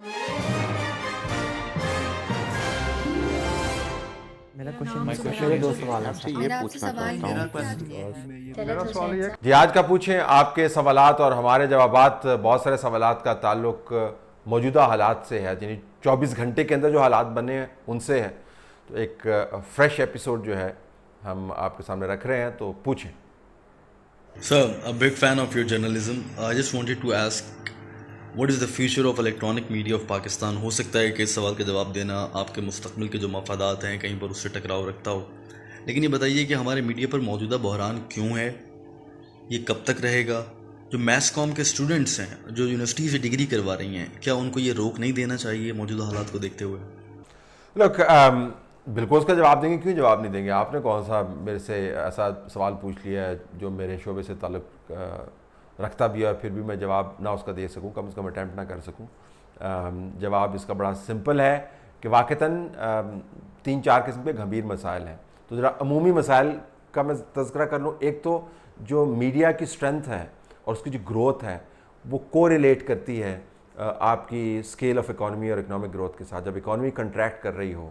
دو سوال آپ سے یہ پوچھنا چاہتا ہوں. جی آج کا پوچھیں. آپ کے سوالات اور ہمارے جوابات بہت سارے سوالات کا تعلق موجودہ حالات سے ہے, یعنی 24 گھنٹے کے اندر جو حالات بنے ہیں ان سے ہے. تو ایک فریش ایپیسوڈ جو ہے ہم آپ کے سامنے رکھ رہے ہیں, تو پوچھیں. Sir, a big fan of your journalism. I just wanted to ask, what is the future of electronic media of Pakistan? ہو سکتا ہے کہ اس سوال کا جواب دینا آپ کے مستقبل کے جو مفادات ہیں کہیں پر اس سے ٹکراؤ رکھتا ہو, لیکن یہ بتائیے کہ ہمارے میڈیا پر موجودہ بحران کیوں ہے, یہ کب تک رہے گا؟ جو میس کام کے اسٹوڈنٹس ہیں جو یونیورسٹی سے ڈگری کروا رہی ہیں, کیا ان کو یہ روک نہیں دینا چاہیے موجودہ حالات کو دیکھتے ہوئے؟ لوک بالکل اس کا جواب دیں گے. کیوں جواب نہیں دیں گے؟ آپ نے کون سا میرے سے ایسا سوال پوچھ لیا ہے جو میرے شعبے سے تعلق رکھتا بھی ہے, پھر بھی میں جواب نہ اس کا دے سکوں, کم از کم اٹیمپٹ نہ کر سکوں. جواب اس کا بڑا سمپل ہے کہ واقعتاً 3-4 قسم کے گھمبیر مسائل ہیں. تو ذرا عمومی مسائل کا میں تذکرہ کر لوں. ایک تو جو میڈیا کی اسٹرینتھ ہے اور اس کی جو گروتھ ہے وہ کو ریلیٹ کرتی ہے آپ کی اسکیل آف اکانومی اور اکنامک گروتھ کے ساتھ. جب اکانومی کنٹریکٹ کر رہی ہو,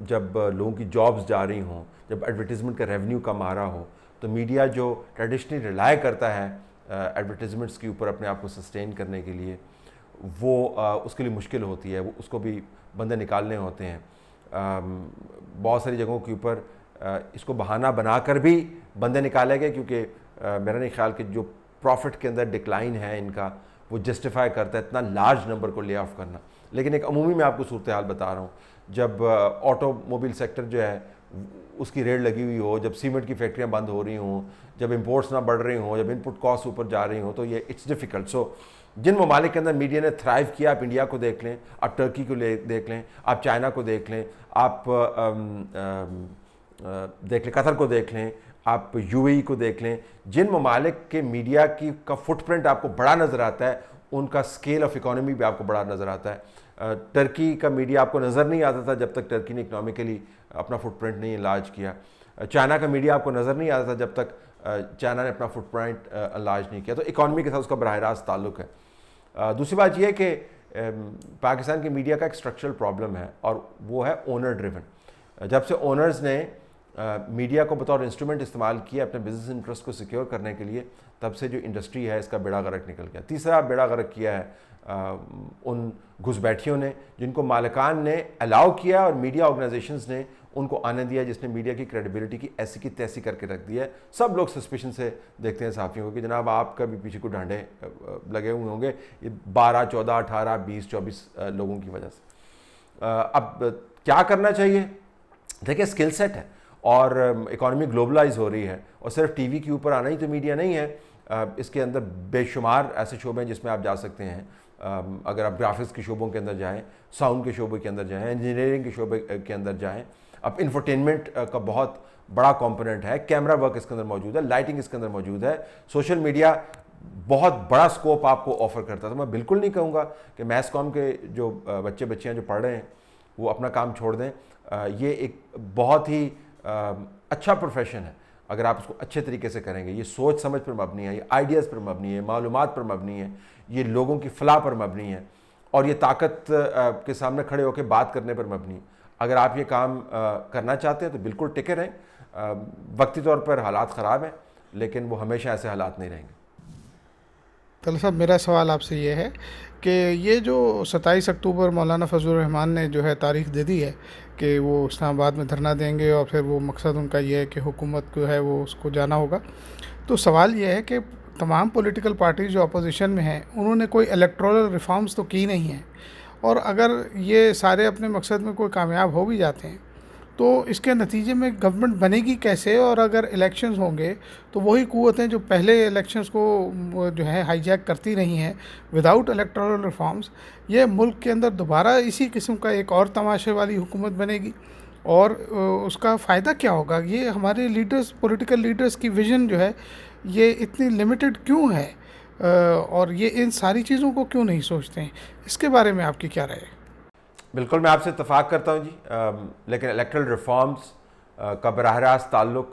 جب لوگوں کی جابز جا رہی ہوں, جب ایڈورٹیزمنٹ کا ریونیو کم آ رہا ہو, تو میڈیا جو ٹریڈیشنلی ریلائی کرتا ہے ایڈورٹیزمنٹس کے اوپر اپنے آپ کو سسٹین کرنے کے لیے, وہ اس کے لیے مشکل ہوتی ہے. وہ اس کو بھی بندے نکالنے ہوتے ہیں. بہت ساری جگہوں کے اوپر اس کو بہانہ بنا کر بھی بندے نکالے گئے, کیونکہ میرا نہیں خیال کہ جو پروفٹ کے اندر ڈکلائن ہے ان کا وہ جسٹیفائی کرتا ہے اتنا لارج نمبر کو لے آف کرنا. لیکن ایک عمومی میں آپ کو صورتحال بتا رہا ہوں. جب آٹو موبائل سیکٹر جو ہے اس کی ریڑھ لگی ہوئی ہو, جب سیمنٹ کی فیکٹریاں بند ہو رہی ہوں, جب امپورٹس نہ بڑھ رہی ہوں, جب ان پٹ کاسٹ اوپر جا رہی ہوں, تو یہ اٹس ڈیفیکلٹ. سو جن ممالک کے اندر میڈیا نے تھرائیو کیا, آپ انڈیا کو دیکھ لیں, آپ ٹرکی کو دیکھ لیں, آپ چائنا کو دیکھ لیں, آپ دیکھ لیں قطر کو دیکھ لیں, آپ یو اے ای کو دیکھ لیں. جن ممالک کے میڈیا کا فٹ پرنٹ آپ کو بڑا نظر آتا ہے, ان کا اسکیل آف اکانومی بھی آپ کو بڑا نظر آتا ہے. ٹرکی کا میڈیا آپ کو نظر نہیں آتا تھا جب تک ٹرکی نے اکنامیکلی اپنا فٹ پرنٹ نہیں انلارج کیا. چائنا کا میڈیا آپ کو نظر نہیں آتا تھا جب تک چائنا نے اپنا فٹ پرنٹ انلارج نہیں کیا. تو اکانومی کے ساتھ اس کا براہ راست تعلق ہے. دوسری بات یہ ہے کہ پاکستان کی میڈیا کا ایک اسٹرکچرل پرابلم ہے, اور وہ ہے اونر ڈریون. جب سے اونرز نے میڈیا کو بطور انسٹرومنٹ استعمال کیا اپنے بزنس انٹرسٹ کو سیکیور کرنے کے لیے, تب سے جو انڈسٹری ہے اس کا بیڑا غرق نکل گیا. تیسرا بیڑا غرق کیا ہے ان گھس بیٹھیوں نے, جن کو مالکان نے الاؤ کیا اور میڈیا آرگنائزیشنز نے ان کو آنے دیا, جس نے میڈیا کی کریڈیبلٹی کی ایسی کی تیسی کر کے رکھ دیا ہے. سب لوگ سسپیشن سے دیکھتے ہیں صحافیوں کو کہ جناب آپ کا بھی پیچھے کو ڈانڈے لگے ہوئے ہوں گے یہ 12, 14, 18, 20, 24 لوگوں کی وجہ سے. اب کیا کرنا چاہیے؟ دیکھیں اسکل سیٹ ہے اور اکانومی گلوبلائز ہو رہی ہے, اور صرف ٹی وی کے اوپر آنا ہی تو میڈیا نہیں ہے. اس کے اندر بے شمار ایسے شعبے ہیں جس میں آپ جا سکتے ہیں. اگر آپ گرافکس کے شعبوں کے اندر جائیں, ساؤنڈ کے شعبے کے اندر جائیں, انجینئرنگ کے شعبے کے اندر جائیں. اب انفرٹینمنٹ کا بہت بڑا کمپوننٹ ہے, کیمرہ ورک اس کے اندر موجود ہے, لائٹنگ اس کے اندر موجود ہے. سوشل میڈیا بہت بڑا سکوپ آپ کو آفر کرتا ہے. تو میں بالکل نہیں کہوں گا کہ میس کام کے جو بچیاں جو پڑھ رہے ہیں وہ اپنا کام چھوڑ دیں. یہ ایک بہت ہی اچھا پروفیشن ہے اگر آپ اس کو اچھے طریقے سے کریں گے. یہ سوچ سمجھ پر مبنی ہے, یہ آئیڈیاز پر مبنی ہے, معلومات پر مبنی ہے, یہ لوگوں کی فلاح پر مبنی ہے, اور یہ طاقت کے سامنے کھڑے ہو کے بات کرنے پر مبنی ہے. اگر آپ یہ کام کرنا چاہتے ہیں تو بالکل ٹکے رہیں. وقتی طور پر حالات خراب ہیں, لیکن وہ ہمیشہ ایسے حالات نہیں رہیں گے. طلعت صاحب, میرا سوال آپ سے یہ ہے کہ یہ جو 27 اکتوبر مولانا فضل الرحمان نے جو ہے تاریخ دے دی ہے کہ وہ اسلام آباد میں دھرنا دیں گے, اور پھر وہ مقصد ان کا یہ ہے کہ حکومت جو ہے وہ اس کو جانا ہوگا, تو سوال یہ ہے کہ تمام پولیٹیکل پارٹیز جو اپوزیشن میں ہیں انہوں نے کوئی الیکٹورل ریفارمز تو کی نہیں ہیں, اور اگر یہ سارے اپنے مقصد میں کوئی کامیاب ہو بھی جاتے ہیں تو اس کے نتیجے میں گورنمنٹ بنے گی کیسے؟ اور اگر الیکشنز ہوں گے تو وہی قوتیں جو پہلے الیکشنز کو جو ہے ہائی جیک کرتی رہی ہیں وداؤٹ الیکٹورل ریفارمز, یہ ملک کے اندر دوبارہ اسی قسم کا ایک اور تماشے والی حکومت بنے گی, اور اس کا فائدہ کیا ہوگا؟ یہ ہمارے لیڈرز, پولیٹیکل لیڈرز کی ویژن جو ہے یہ اتنی لمیٹڈ کیوں ہے, اور یہ ان ساری چیزوں کو کیوں نہیں سوچتے ہیں؟ اس کے بارے میں آپ کی کیا رائے ہے؟ بالکل میں آپ سے اتفاق کرتا ہوں جی, لیکن الیکٹرل ریفارمز کا براہ راست تعلق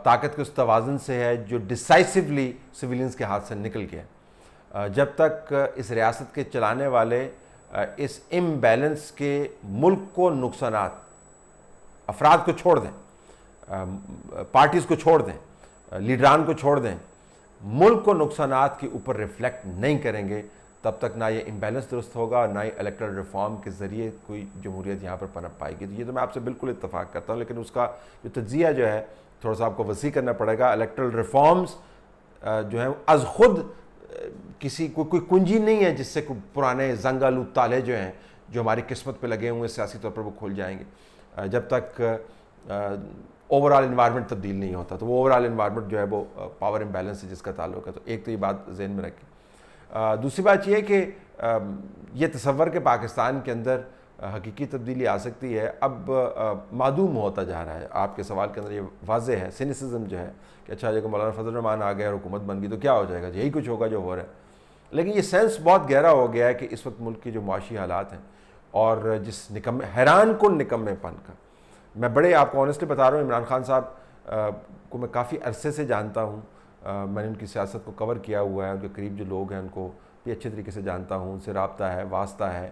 طاقت کے اس توازن سے ہے جو ڈسائسولی سویلینز کے ہاتھ سے نکل گیا. جب تک اس ریاست کے چلانے والے اس امبیلنس کے ملک کو نقصانات افراد کو چھوڑ دیں, پارٹیز کو چھوڑ دیں, لیڈران کو چھوڑ دیں, ملک کو نقصانات کے اوپر ریفلیکٹ نہیں کریں گے, تب تک نہ یہ امبیلنس درست ہوگا نہ ہی الیکٹرل ریفارم کے ذریعے کوئی جمہوریت یہاں پر پنپ پائے گی. تو یہ تو میں آپ سے بالکل اتفاق کرتا ہوں, لیکن اس کا جو تجزیہ جو ہے تھوڑا سا آپ کو وسیع کرنا پڑے گا. الیکٹرل ریفارمز جو ہیں از خود کسی کوئی کنجی نہیں ہے جس سے پرانے زنگ آلود تالے جو ہیں جو ہماری قسمت پہ لگے ہوئے سیاسی طور پر وہ کھول جائیں گے جب تک اوور آل انوائرمنٹ تبدیل نہیں ہوتا. تو وہ اوور آل انوائرمنٹ جو ہے وہ پاور امبیلنس سے جس کا تعلق ہے. تو ایک تو یہ بات ذہن میں رکھیں. دوسری بات یہ ہے کہ یہ تصور کہ پاکستان کے اندر حقیقی تبدیلی آ سکتی ہے اب معدوم ہوتا جا رہا ہے. آپ کے سوال کے اندر یہ واضح ہے سینیسزم جو ہے کہ اچھا جب مولانا فضل الرحمان آ گئے اور حکومت بن گئی تو کیا ہو جائے گا, یہی کچھ ہوگا جو ہو رہا ہے. لیکن یہ سینس بہت گہرا ہو گیا ہے کہ اس وقت ملک کی جو معاشی حالات ہیں اور جس حیران کن نکمے پن کا, میں بڑے آپ کو آنیسٹلی بتا رہا ہوں, عمران خان صاحب کو میں کافی عرصے سے جانتا ہوں, میں نے ان کی سیاست کو کور کیا ہوا ہے, ان کے قریب جو لوگ ہیں ان کو بھی اچھے طریقے سے جانتا ہوں, ان سے رابطہ ہے, واسطہ ہے,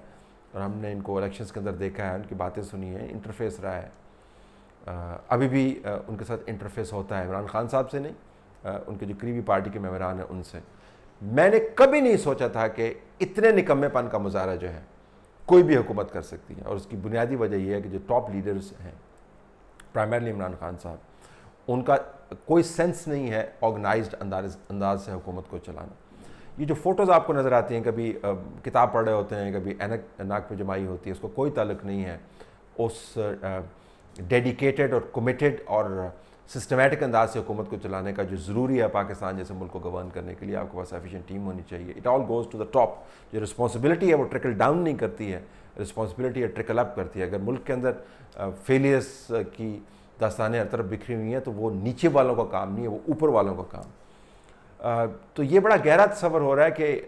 اور ہم نے ان کو الیکشنز کے اندر دیکھا ہے, ان کی باتیں سنی ہیں, انٹرفیس رہا ہے. ابھی بھی ان کے ساتھ انٹرفیس ہوتا ہے, عمران خان صاحب سے نہیں, ان کے جو قریبی پارٹی کے ممبران ہیں ان سے. میں نے کبھی نہیں سوچا تھا کہ اتنے نکمے پن کا مظاہرہ جو ہے کوئی بھی حکومت کر سکتی ہے, اور اس کی بنیادی وجہ یہ ہے کہ جو ٹاپ لیڈرز ہیں پرائمرلی عمران خان صاحب, ان کا کوئی سینس نہیں ہے آرگنائزڈ انداز سے حکومت کو چلانا. یہ جو فوٹوز آپ کو نظر آتی ہیں, کبھی کتاب پڑھ رہے ہوتے ہیں, کبھی اینک ناک پہ جمائی ہوتی ہے, اس کو کوئی تعلق نہیں ہے اس ڈیڈیکیٹڈ اور کمیٹڈ اور سسٹمیٹک انداز سے حکومت کو چلانے کا جو ضروری ہے پاکستان جیسے ملک کو گورن کرنے کے لیے. آپ کے پاس ایفیشینٹ ٹیم ہونی چاہیے. It all goes to the top. جو رسپانسبلٹی ہے وہ ٹرکل ڈاؤن نہیں کرتی ہے, رسپانسبلٹی ہے ٹرکل اپ کرتی ہے. اگر ملک کے اندر فیلیئرس کی داستانیں ہر طرف بکھری ہوئی ہیں تو وہ نیچے والوں کا کام نہیں ہے, وہ اوپر والوں کا کام. تو یہ بڑا گہرا تصور ہو رہا ہے کہ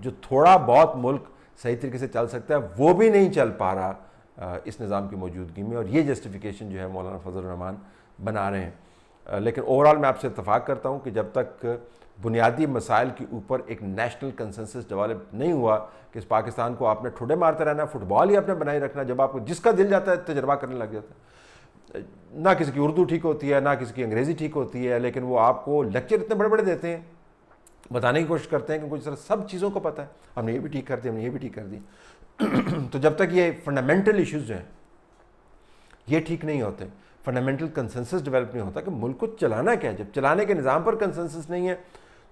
جو تھوڑا بہت ملک صحیح طریقے سے چل سکتا ہے وہ بھی نہیں چل پا رہا اس نظام کی موجودگی میں, اور یہ جسٹیفیکیشن جو ہے مولانا فضل الرحمان بنا رہے ہیں. لیکن اوورال میں آپ سے اتفاق کرتا ہوں کہ جب تک بنیادی مسائل کے اوپر ایک نیشنل کنسنسس ڈیولپ نہیں ہوا کہ اس پاکستان کو آپ نے ٹھوڈے مارتے رہنا, فٹ بال ہی آپ نے بنائی رکھنا, جب آپ کو جس کا دل جاتا ہے تجربہ کرنے لگ جاتا ہے. نہ کسی کی اردو ٹھیک ہوتی ہے, نہ کسی کی انگریزی ٹھیک ہوتی ہے, لیکن وہ آپ کو لیکچر اتنے بڑے بڑے دیتے ہیں, بتانے کی کوشش کرتے ہیں کہ کچھ سب چیزوں کو پتہ ہے, ہم نے یہ بھی ٹھیک کر دی, ہم نے یہ بھی ٹھیک کر دی. تو جب تک یہ فنڈامنٹل ایشوز جو ہیں یہ ٹھیک نہیں ہوتے, فنڈامنٹل کنسنسس ڈیولپ نہیں ہوتا کہ ملک کو چلانا کیا ہے, جب چلانے کے نظام پر کنسنسس نہیں ہے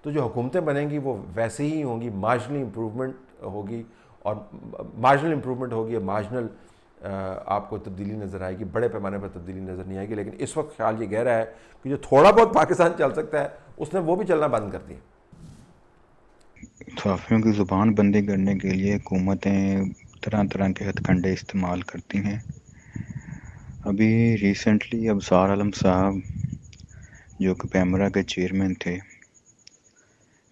تو جو حکومتیں بنیں گی وہ ویسے ہی ہوں گی, مارجنلی امپروومنٹ ہوگی, اور مارجنل امپروومنٹ ہوگی, مارجنل آپ کو تبدیلی نظر آئے گی, بڑے پیمانے پر تبدیلی نظر نہیں آئے گی. لیکن اس وقت خیال یہ گہرا ہے کہ جو تھوڑا بہت پاکستان چل سکتا ہے اس نے وہ بھی چلنا بند کر دیا. صحافیوں کی زبان بندی کرنے کے لیے حکومتیں طرح طرح کے ہتھ کنڈے استعمال کرتی ہیں. ابھی ریسنٹلی ابصار عالم صاحب جو کہ پیمرا کے چیئرمین تھے,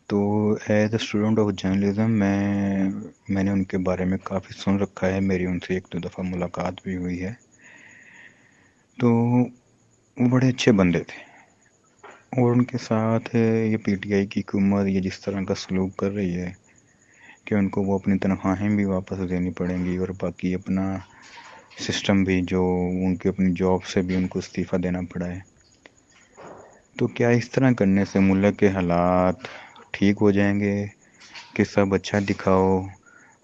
تو as a student of journalism میں نے ان کے بارے میں کافی سن رکھا ہے, میری ان سے ایک دو دفعہ ملاقات بھی ہوئی ہے. تو وہ بڑے اچھے بندے تھے, اور ان کے ساتھ یہ پی ٹی آئی کی حکومت یہ جس طرح کا سلوک کر رہی ہے کہ ان کو وہ اپنی تنخواہیں بھی واپس دینی پڑیں گی, اور باقی اپنا سسٹم بھی جو ان کے اپنی جاب سے بھی ان کو استعفیٰ دینا پڑا ہے. تو کیا اس طرح کرنے سے ملک کے حالات ٹھیک ہو جائیں گے کہ سب اچھا دکھاؤ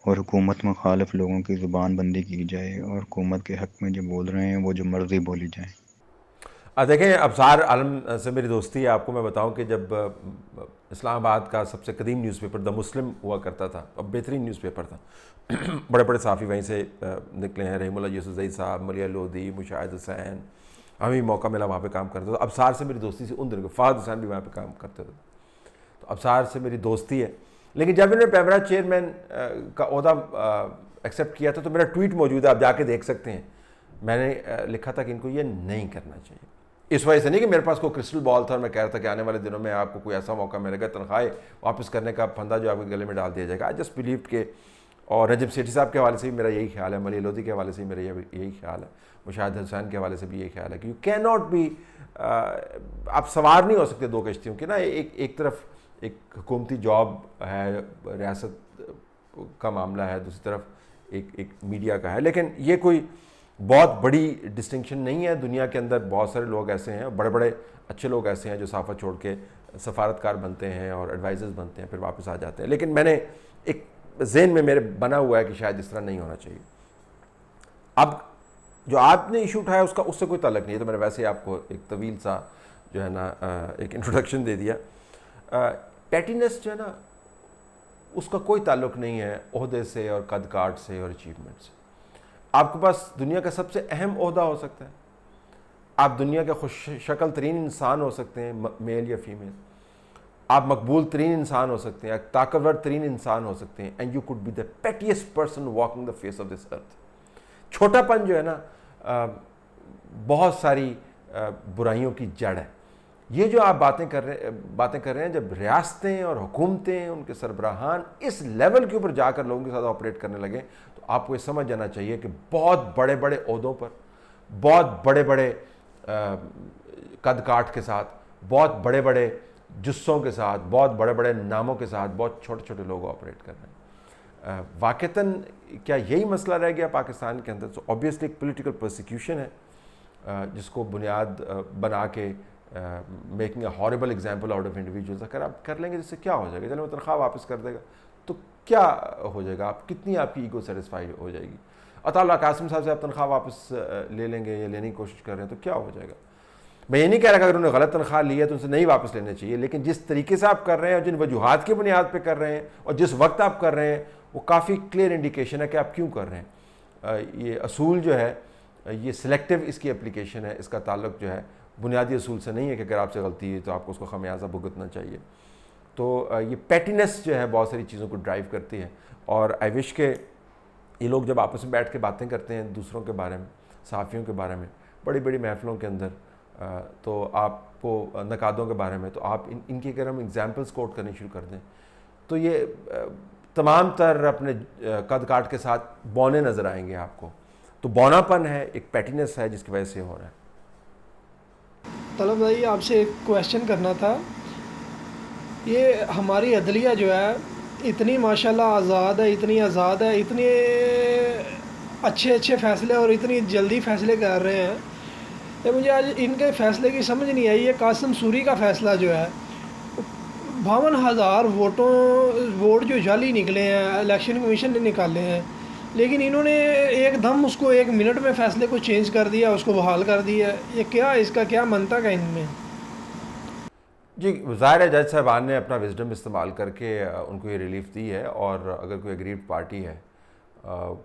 اور حکومت مخالف لوگوں کی زبان بندی کی جائے, اور حکومت کے حق میں جو بول رہے ہیں وہ جو مرضی بولی جائیں؟ دیکھیں, ابصار عالم سے میری دوستی ہے. آپ کو میں بتاؤں کہ جب اسلام آباد کا سب سے قدیم نیوز پیپر دا مسلم ہوا کرتا تھا, اب بہترین نیوز پیپر تھا, بڑے بڑے صحافی وہیں سے نکلے ہیں, رحیم اللہ یوسف زئی صاحب, ملیہ لودھی, مشاہد حسین, ہمیں موقع ملا وہاں پہ کام کرتے تھے. ابصار سے میری دوستی سے ان دنوں فہد حسین بھی وہاں پہ کام کرتے تھے, تو ابصار سے میری دوستی ہے. لیکن جب انہوں نے پیمرا چیئرمین کا عہدہ ایکسیپٹ کیا تھا تو میرا ٹویٹ موجود ہے, آپ جا کے دیکھ سکتے ہیں. میں نے لکھا تھا کہ ان کو یہ نہیں کرنا چاہیے. اس وجہ سے نہیں کہ میرے پاس کوئی کرسٹل بال تھا اور میں کہہ رہا تھا کہ آنے والے دنوں میں آپ کو کوئی ایسا موقع ملے گا, تنخواہیں واپس کرنے کا پھندا جو آپ کے گلے میں ڈال دیا جائے گا. آئی جسٹ بلیوڈ کہ, اور نجم سیٹھی صاحب کے حوالے سے بھی میرا یہی خیال ہے, ملیہ لودھی کے حوالے سے بھی میرا یہی خیال ہے, مشاہد حسین کے حوالے سے بھی یہی خیال ہے کہ یو کین ناٹ بی, آپ سوار نہیں ہو سکتے دو کشتیوں کے نا. ایک طرف ایک حکومتی جاب ہے, ریاست کا معاملہ ہے, دوسری طرف ایک میڈیا کا ہے. لیکن یہ کوئی بہت بڑی ڈسٹنکشن نہیں ہے. دنیا کے اندر بہت سارے لوگ ایسے ہیں, بڑے بڑے اچھے لوگ ایسے ہیں جو صحافت چھوڑ کے سفارتکار بنتے ہیں اور ایڈوائزرز بنتے ہیں, پھر واپس آ جاتے ہیں. لیکن میں نے ایک ذہن میں میرے بنا ہوا ہے کہ شاید اس طرح نہیں ہونا چاہیے. اب جو آپ نے ایشو اٹھایا اس سے کوئی تعلق نہیں ہے, تو میں نے ویسے آپ کو ایک طویل سا جو ہے نا ایک انٹروڈکشن دے دیا. پیٹینس جو ہے نا اس کا کوئی تعلق نہیں ہے عہدے سے اور قد کاٹ سے اور اچیومنٹ سے. آپ کے پاس دنیا کا سب سے اہم عہدہ ہو سکتا ہے, آپ دنیا کے خوش شکل ترین انسان ہو سکتے ہیں, میل یا فیمیل, آپ مقبول ترین انسان ہو سکتے ہیں, طاقتور ترین انسان ہو سکتے ہیں, and you could be the pettiest person walking the face of this earth. چھوٹا پن جو ہے نا بہت ساری برائیوں کی جڑ ہے. یہ جو آپ باتیں کر رہے ہیں, جب ریاستیں اور حکومتیں, ان کے سربراہان اس لیول کے اوپر جا کر لوگوں کے ساتھ آپریٹ کرنے لگے, تو آپ کو یہ سمجھ جانا چاہیے کہ بہت بڑے بڑے عہدوں پر, بہت بڑے بڑے قد کاٹ کے ساتھ, بہت بڑے بڑے جسوں کے ساتھ, بہت بڑے بڑے ناموں کے ساتھ بہت چھوٹے چھوٹے لوگ آپریٹ کر رہے ہیں. واقعتاً کیا یہی مسئلہ رہ گیا پاکستان کے اندر؟ تو obviously ایک پولیٹیکل پرسیکیوشن ہے جس کو بنیاد بنا کے making a herbal example out of individuals. اگر آپ کر لیں گے جس سے کیا ہو جائے گا؟ چلو وہ تنخواہ واپس کر دے گا تو کیا ہو جائے گا؟ آپ کتنی آپ کی ایگو سیٹسفائی ہو جائے گی؟ عطا اللہ قاسم صاحب سے آپ تنخواہ واپس لے لیں گے یا لینے کی کوشش کر رہے ہیں تو کیا ہو جائے گا؟ میں یہ نہیں کہہ رہا کہ اگر انہوں نے غلط تنخواہ لی ہے تو ان سے نہیں واپس لینے چاہیے, لیکن جس طریقے سے آپ کر رہے ہیں اور جن وجوہات کی بنیاد پہ کر رہے ہیں اور جس وقت آپ کر رہے ہیں, وہ کافی کلیئر انڈیکیشن ہے کہ آپ کیوں کر رہے ہیں. یہ اصول جو ہے یہ سلیکٹیو اس کی اپلیکیشن ہے, اس کا تعلق جو ہے بنیادی اصول سے نہیں ہے کہ اگر آپ سے غلطی ہے تو آپ کو اس کو خمیازہ بھگتنا چاہیے. تو یہ پیٹینس جو ہے بہت ساری چیزوں کو ڈرائیو کرتی ہے. اور آئی وش کہ یہ لوگ جب آپس میں بیٹھ کے باتیں کرتے ہیں دوسروں کے بارے میں, صحافیوں کے بارے میں, بڑی بڑی محفلوں کے اندر, تو آپ کو نقادوں کے بارے میں, تو آپ ان کی اگر ہم ایگزامپلس کوٹ کرنی شروع کر دیں تو یہ تمام تر اپنے قد کاٹ کے ساتھ بونے نظر آئیں گے آپ کو. تو بونا پن ہے, ایک پیٹینس ہے جس کی وجہ سے ہو رہا ہے. طلب بھائی آپ سے ایک کویشچن کرنا تھا. یہ ہماری عدلیہ جو ہے اتنی ماشاءاللہ آزاد ہے, اتنی آزاد ہے, اتنے اچھے فیصلے اور اتنی جلدی فیصلے کر رہے ہیں کہ مجھے آج ان کے فیصلے کی سمجھ نہیں آئی. یہ قاسم سوری کا فیصلہ جو ہے 52,000 ووٹ جو جعلی نکلے ہیں, الیکشن کمیشن نے نکالے ہیں, لیکن انہوں نے ایک دم اس کو 1 منٹ میں فیصلے کو چینج کر دیا, اس کو بحال کر دیا. یہ کیا, اس کا کیا منطق ہے ان میں؟ جی ظاہر ہے جج صاحبان نے اپنا وزڈم استعمال کر کے ان کو یہ ریلیف دی ہے, اور اگر کوئی اگریڈ پارٹی ہے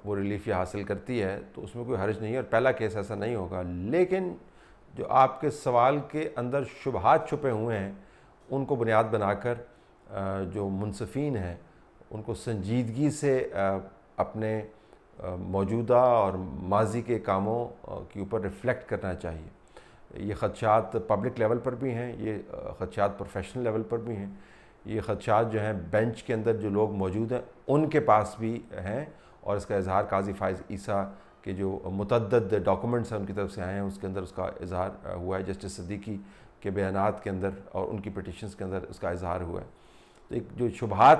وہ ریلیف یہ حاصل کرتی ہے تو اس میں کوئی حرج نہیں ہے, اور پہلا کیس ایسا نہیں ہوگا. لیکن جو آپ کے سوال کے اندر شبہات چھپے ہوئے ہیں ان کو بنیاد بنا کر جو منصفین ہیں ان کو سنجیدگی سے اپنے موجودہ اور ماضی کے کاموں کے اوپر ریفلیکٹ کرنا چاہیے. یہ خدشات پبلک لیول پر بھی ہیں, یہ خدشات پروفیشنل لیول پر بھی ہیں, یہ خدشات جو ہیں بینچ کے اندر جو لوگ موجود ہیں ان کے پاس بھی ہیں, اور اس کا اظہار قاضی فائز عیسیٰ کے جو متعدد ڈاکومنٹس ہیں ان کی طرف سے آئے ہیں اس کے اندر اس کا اظہار ہوا ہے. جسٹس صدیقی کے بیانات کے اندر اور ان کی پٹیشنز کے اندر اس کا اظہار ہوا ہے. تو ایک جو شبہات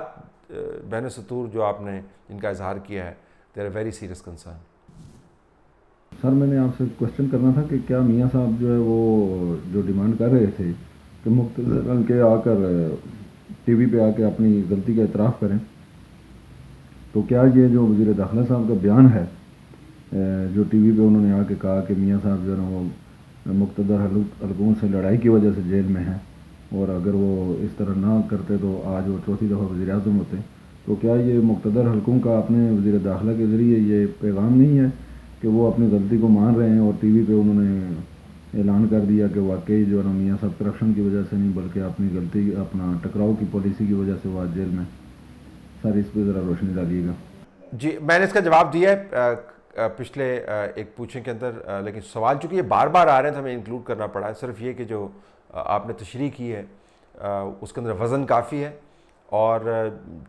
بین سطور جو آپ نے جن کا اظہار کیا ہے, they are very serious concern. Sir میں نے آپ سے کوشچن کرنا تھا کہ کیا میاں صاحب جو ہے وہ جو ڈیمانڈ کر رہے تھے کہ مختصراً کے آ کر ٹی وی پہ آ کے اپنی غلطی کا اعتراف کریں, تو کیا یہ جو وزیر داخلہ صاحب کا بیان ہے جو ٹی وی پہ انہوں نے آ کے کہا کہ میاں صاحب جو ہے نا وہ مقتدر حلقوں سے لڑائی کی وجہ سے جیل میں ہیں, اور اگر وہ اس طرح نہ کرتے تو آج وہ چوتھی دفعہ وزیر اعظم ہوتے, تو کیا یہ مقتدر حلقوں کا اپنے وزیر داخلہ کے ذریعے یہ پیغام نہیں ہے کہ وہ اپنی غلطی کو مان رہے ہیں, اور ٹی وی پہ انہوں نے اعلان کر دیا کہ واقعی جو ہے نا میاں صاحب کرپشن کی وجہ سے نہیں بلکہ اپنی غلطی اپنا ٹکراؤ کی پالیسی کی وجہ سے وہ آج جیل میں. سر اس پہ ذرا روشنی ڈالیے گا. جی میں نے اس کا جواب دیا ہے پچھلے ایک پوچھیں کے اندر, لیکن سوال چونکہ یہ بار بار آ رہے ہیں تو ہمیں انکلوڈ کرنا پڑا ہے. صرف یہ کہ جو آپ نے تشریح کی ہے اس کے اندر وزن کافی ہے, اور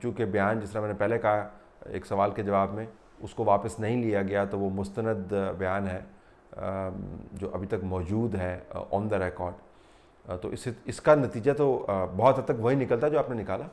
چونکہ بیان جس طرح میں نے پہلے کہا ایک سوال کے جواب میں اس کو واپس نہیں لیا گیا, تو وہ مستند بیان ہے جو ابھی تک موجود ہے آن دا ریکارڈ. تو اس کا نتیجہ تو بہت حد تک وہی نکلتا ہے جو آپ نے نکالا.